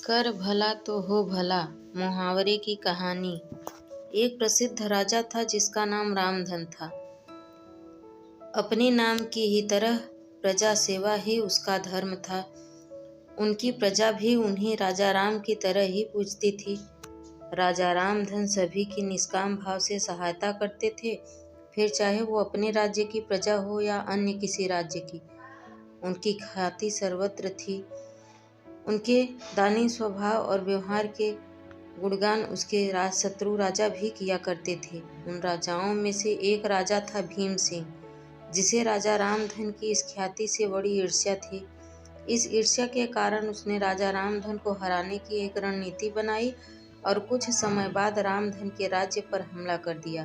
कर भला तो हो भला मुहावरे की कहानी। एक प्रसिद्ध राजा था जिसका नाम रामधन था। अपने नाम की ही तरह प्रजा सेवा ही उसका धर्म था। उनकी प्रजा भी उन्हें राजा राम की तरह ही पूजती थी। राजा रामधन सभी की निष्काम भाव से सहायता करते थे, फिर चाहे वो अपने राज्य की प्रजा हो या अन्य किसी राज्य की। उनकी ख्याति सर्वत्र थी। उनके दानी स्वभाव और व्यवहार के गुणगान उसके शत्रु राजा भी किया करते थे। उन राजाओं में से एक राजा था भीम सिंह, जिसे राजा रामधन की इस ख्याति से बड़ी ईर्ष्या थी। इस ईर्ष्या के कारण उसने राजा रामधन को हराने की एक रणनीति बनाई और कुछ समय बाद रामधन के राज्य पर हमला कर दिया।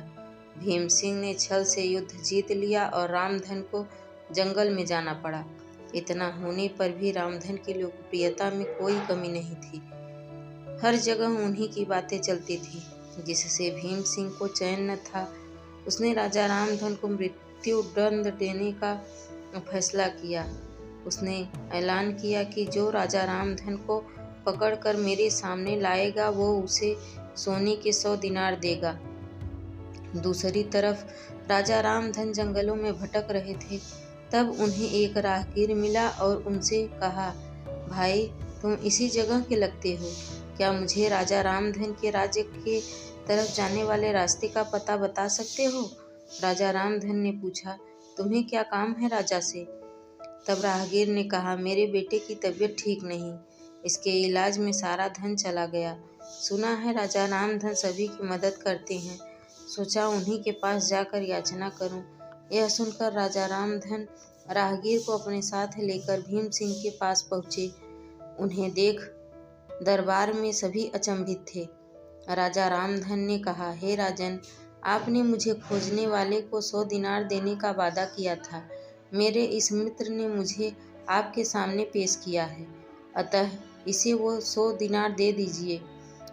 भीम सिंह ने छल से युद्ध जीत लिया और रामधन को जंगल में जाना पड़ा। इतना होने पर भी रामधन की लोकप्रियता में कोई कमी नहीं थी। हर जगह उन्हीं की बातें चलती थी, जिससे भीम सिंह को चैन न था। उसने राजा रामधन को मृत्यु दंड देने का फैसला किया। उसने ऐलान किया कि जो राजा रामधन को पकड़कर मेरे सामने लाएगा वो उसे सोने के 100 दिनार देगा। दूसरी तरफ राजा रामधन जंगलों में भटक रहे थे। तब उन्हें एक राहगीर मिला और उनसे कहा, भाई तुम इसी जगह के लगते हो, क्या मुझे राजा रामधन के राज्य के तरफ जाने वाले रास्ते का पता बता सकते हो? राजा रामधन ने पूछा, तुम्हें क्या काम है राजा से? तब राहगीर ने कहा, मेरे बेटे की तबीयत ठीक नहीं, इसके इलाज में सारा धन चला गया। सुना है राजा रामधन सभी की मदद करते हैं, सोचा उन्हीं के पास जाकर याचना करूं। यह सुनकर राजा रामधन राहगीर को अपने साथ लेकर भीम सिंह के पास पहुँचे। उन्हें देख दरबार में सभी अचंभित थे। राजा रामधन ने कहा, हे राजन, आपने मुझे खोजने वाले को 100 दिनार देने का वादा किया था। मेरे इस मित्र ने मुझे आपके सामने पेश किया है, अतः इसे वो 100 दिनार दे दीजिए।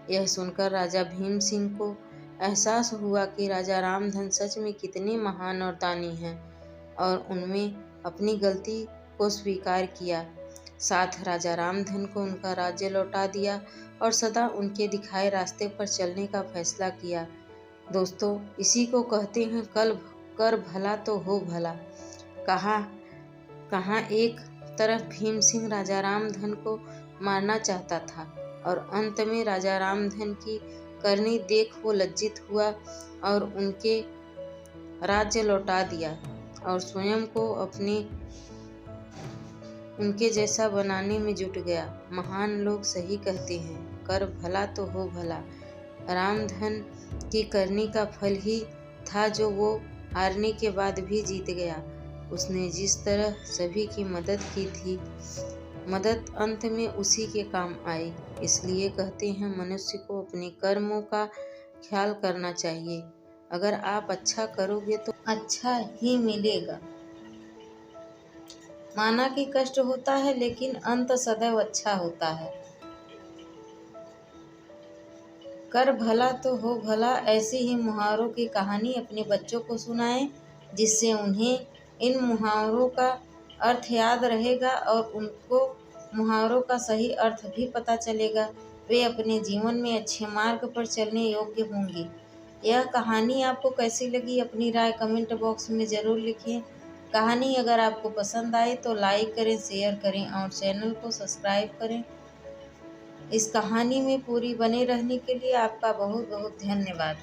यह सुनकर राजा भीम सिंह को एहसास हुआ कि राजा रामधन सच में कितने महान और दानी हैं, और उनमें अपनी गलती को स्वीकार किया। साथ राजा रामधन को उनका राज्य लौटा दिया और सदा उनके दिखाए रास्ते पर चलने का फैसला किया। दोस्तों, इसी को कहते हैं कल कर भला तो हो भला। कहाँ एक तरफ भीम सिंह राजा रामधन को मारना चाहता था और अंत में राजा रामधन की करनी देख वो लज्जित हुआ और उनके राज्य लौटा दिया और स्वयं को उनके जैसा बनाने में जुट गया। महान लोग सही कहते हैं, कर भला तो हो भला। रामधन की करनी का फल ही था जो वो हारने के बाद भी जीत गया। उसने जिस तरह सभी की मदद की थी, मदद अंत में उसी के काम आई। इसलिए कहते हैं मनुष्य को अपने कर्मों का ख्याल करना चाहिए। अगर आप अच्छा करोगे तो अच्छा ही मिलेगा। माना कि कष्ट होता है, लेकिन अंत सदैव अच्छा होता है। कर भला तो हो भला ऐसी ही मुहावरों की कहानी अपने बच्चों को सुनाएं, जिससे उन्हें इन मुहावरों का अर्थ याद रहेगा और उनको मुहावरों का सही अर्थ भी पता चलेगा। वे अपने जीवन में अच्छे मार्ग पर चलने योग्य होंगे। यह कहानी आपको कैसी लगी, अपनी राय कमेंट बॉक्स में ज़रूर लिखें। कहानी अगर आपको पसंद आए तो लाइक करें, शेयर करें और चैनल को सब्सक्राइब करें। इस कहानी में पूरी बने रहने के लिए आपका बहुत बहुत धन्यवाद।